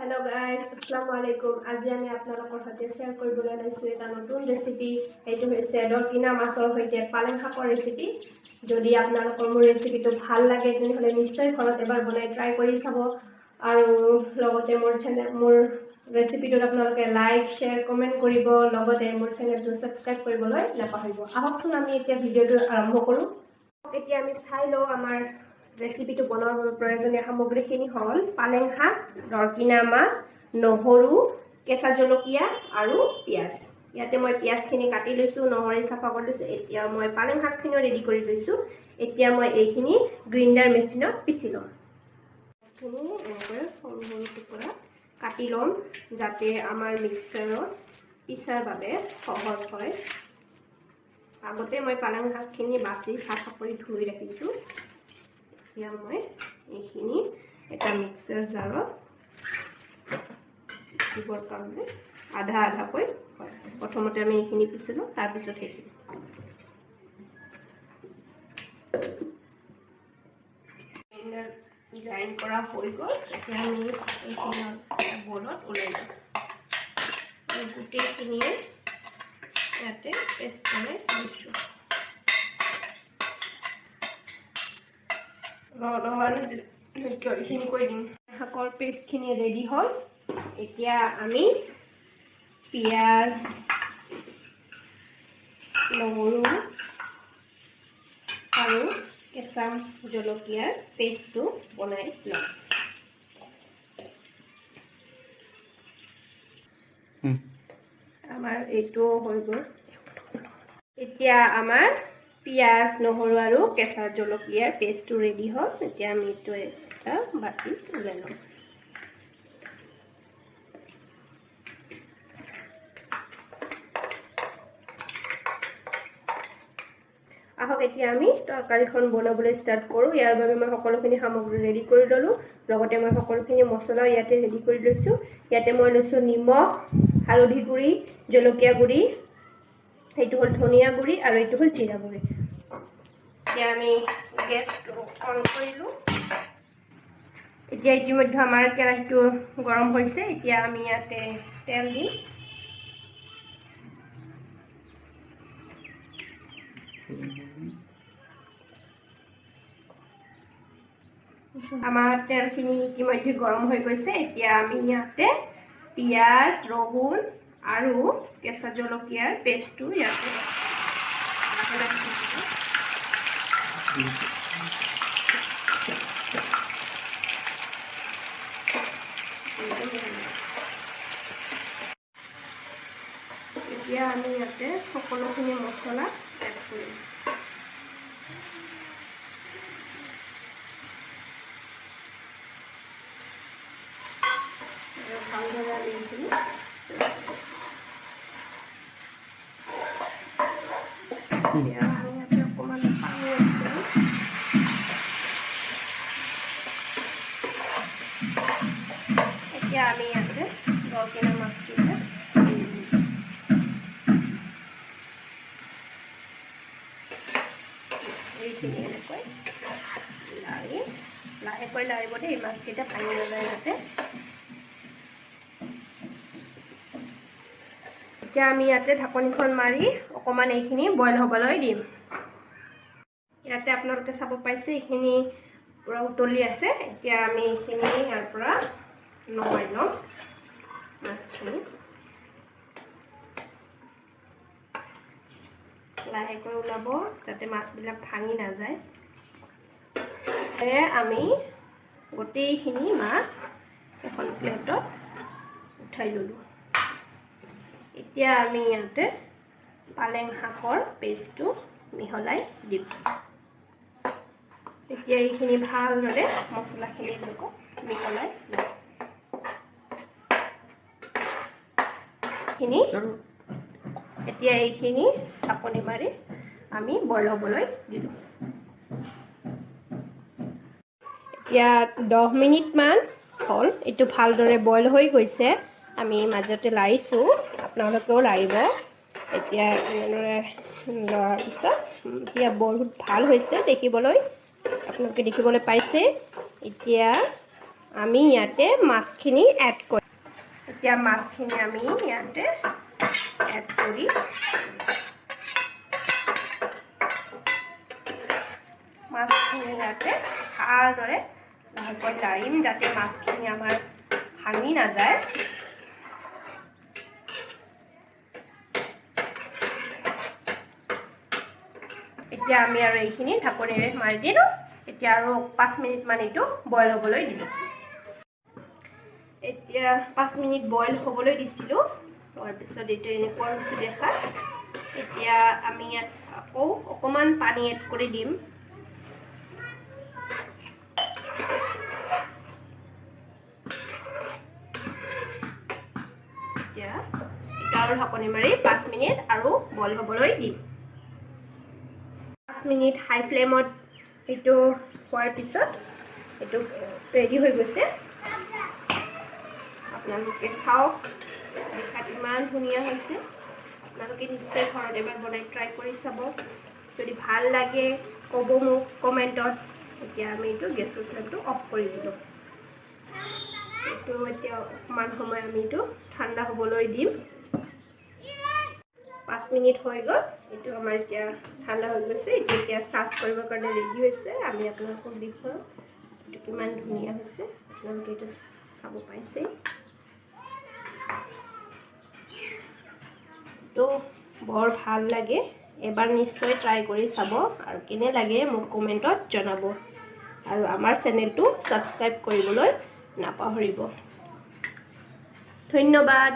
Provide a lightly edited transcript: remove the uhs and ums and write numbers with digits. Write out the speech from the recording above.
Hello guys, Assalamualaikum. আজি আমি আপোনালোকৰ সৈতে শেয়াৰ কৰিবলৈ লৈছো এটা নতুন ৰেচিপি। এইটো হৈছে দৰকিনা মাছৰ সৈতে পালেং শাকৰ ৰেচিপি। যদি আপোনালোকৰ মোৰ ৰেচিপিটো ভাল লাগে তেতিয়াহলে নিশ্চয় ঘৰত এবাৰ বনাই ট্ৰাই কৰি চাব আৰু লগতে মোৰ ৰেচিপিটো আপোনালোকে লাইক, শেয়াৰ, কমেন্ট কৰিব, লগতে মোৰ চেনেলটো সাবস্ক্ৰাইব কৰিবলৈ নাপাহৰিব। আহকচোন আমি এতিয়া ভিডিঅ'টো আৰম্ভ কৰো। এতিয়া আমি চাই লওঁ আমাৰ ৰেচিপিটো বনোৱাৰ প্ৰয়োজনীয় সামগ্ৰীখিনি হ'ল পালেং শাক, দৰকিনা মাছ, নহৰু, কেঁচা জলকীয়া আৰু পিঁয়াজ। ইয়াতে মই পিঁয়াজখিনি কাটি লৈছোঁ, নহৰু চাফা কৰি লৈছোঁ। এতিয়া মই পালেং শাকখিনিও ৰেডি কৰি লৈছোঁ। এতিয়া মই এইখিনি গ্ৰাইণ্ডাৰ মেচিনত পিচি ল'ম। এনেকৈ সৰু সৰু টুকুৰা কাটি ল'ম যাতে আমাৰ মিক্সাৰত পিছাৰ বাবে সহজ হয়। আগতে মই পালেং শাকখিনি বাছি চাফা কৰি ধুই ৰাখিছোঁ। এতিয়া মই এইখিনি এটা মিক্সাৰ জাৰত পিচিবৰ কাৰণে আধা আধাকৈ হয়। প্ৰথমতে আমি এইখিনি পিচিলোঁ, তাৰপিছত সেইখিনি গ্ৰাইণ্ড কৰা হৈ গ'ল। এতিয়া আমি এইখিনি বলত ওলাই ল'ম। গোটেইখিনিয়ে ইয়াতে পেষ্ট বনাই লৈছোঁ। শাকৰ পেষ্টখিনি ৰেডি হ'ল। এতিয়া আমি পিঁয়াজ, নহৰু আৰু কেঁচা জলকীয়াৰ পেষ্টটো বনাই ল'ম। আমাৰ এইটো হৈ গ'ল। এতিয়া আমাৰ পিঁয়াজ, নহৰু আৰু কেঁচা জলকীয়াৰ পেষ্টটো ৰেডি হ'ল। এতিয়া আমি এইটো এটা বাটিত ওলাই ল'ম। আহক এতিয়া আমি তৰকাৰীখন বনাবলৈ ষ্টাৰ্ট কৰোঁ। ইয়াৰ বাবে মই সকলোখিনি সামগ্ৰী ৰেডি কৰি ল'লোঁ। লগতে মই সকলোখিনি মছলা ইয়াতে ৰেডি কৰি লৈছোঁ। ইয়াতে মই লৈছোঁ নিমখ, হালধি গুড়ি, জলকীয়া গুড়ি, এইটো হ'ল ধনিয়া গুড়ি আৰু এইটো হ'ল জিৰা গুড়ি। এতিয়া আমি গেছটো অন কৰিলোঁ। এতিয়া ইতিমধ্যে আমাৰ কেৰাহীটো গৰম হৈছে। এতিয়া আমি ইয়াতে তেল দিম। আমাৰ তেলখিনি ইতিমধ্যে গৰম হৈ গৈছে। এতিয়া আমি ইয়াতে পিঁয়াজ, ৰহুন আৰু কেঁচা জলকীয়াৰ পেষ্টটো ইয়াতে এতিয়া আমি ইয়াতে সকলোখিনি মছলা এড কৰিম। ভালদৰে আমি এইখিনি অকণমান পানী এড কৰিম। এতিয়া আমি ইয়াতে দৰকিনা মাছখিনি এইখিনি এনেকৈ লাহেকৈ লাৰিব দেই, মাছকেইটা ভাঙি নাযায় যাতে। এতিয়া আমি ইয়াতে ঢাকনিখন মাৰি অকণমান এইখিনি বইল হ'বলৈ দিম। ইয়াতে আপোনালোকে চাব পাইছে এইখিনি পূৰা উতলি আছে। এতিয়া আমি এইখিনি ইয়াৰ পৰা নমাই ল'ম মাছখিনি। লাহেকৈ ওলাব যাতে মাছবিলাক ভাঙি নাযায়। আমি গোটেইখিনি মাছ এখন প্লেটত উঠাই ল'লোঁ। এতিয়া আমি ইয়াতে পালেং শাকৰ পেষ্টটো মিহলাই দিম। এতিয়া এইখিনি ভালদৰে মছলাখিনিৰ লগত মিহলাই ল'ম। এতিয়া এইখিনি ঢাকনি মাৰি আমি বইল হ'বলৈ দিলোঁ। এতিয়া 10 মিনিটমান হ'ল। এইটো ভালদৰে বইল হৈ গৈছে। আমি মাজতে লাৰিছোঁ, আপোনালোকেও লাৰিব। এতিয়া এনেদৰে লৰাৰ পিছত এতিয়া বহুত ভাল হৈছে দেখিবলৈ। আপোনালোকে দেখিবলৈ পাইছে। এতিয়া আমি ইয়াতে মাছখিনি এড কৰিম এতিয়া মাছখিনি আমি ইয়াতে এড কৰি মাছখিনি ইয়াতে ভালদৰে লাহেকৈ লাৰিম যাতে মাছখিনি আমাৰ ভাঙি নাযায় এতিয়া আমি আৰু এইখিনি ঢাকনিৰে মাৰি দিলোঁ এতিয়া আৰু 5 মিনিট মান এইটো বইল হ'বলৈ দিলোঁ এতিয়া 5 মিনিট বইল হ'বলৈ দিছিলোঁ তাৰ পিছত এইটো এনেকুৱা হৈছে দেখা এতিয়া আমি ইয়াত আকৌ অকণমান পানী এড কৰি দিম এতিয়া আৰু ঢাকনি মাৰি 5 মিনিট আৰু বইল হ'বলৈ দিম 5 মিনিট হাই ফ্লেমত এইটো হোৱাৰ পিছত এইটো ৰেডি হৈ গৈছে আপোনালোকে চাওক দেখাত ইমান ধুনীয়া হৈছে আপোনালোকে নিশ্চয় ঘৰত এবাৰ বনাই ট্ৰাই কৰি চাব যদি ভাল লাগে ক'ব মোক কমেণ্টত এতিয়া আমি এইটো গেছৰ ফ্লেমটো অফ কৰি দিলোঁ এইটো এতিয়া অকণমান সময় আমি এইটো ঠাণ্ডা হ'বলৈ দিম 5 মিনিট হৈ গ'ল এইটো আমাৰ এতিয়া ঠাণ্ডা হৈ গৈছে এইটো এতিয়া সাৰ্ভ কৰিবৰ কাৰণে ৰেডি হৈছে আমি আপোনালোকক দেখুৱাম এইটো কিমান ধুনীয়া হৈছে আপোনালোকে এইটো চাব পাইছে তো বৰ ভাল লাগে এবাৰ নিশ্চয় ট্ৰাই কৰি চাব আৰু কেনে লাগে মোক কমেণ্টত জনাব আৰু আমাৰ চেনেলটো সাবস্ক্ৰাইব কৰিবলৈ নাপাহৰিব ধন্যবাদ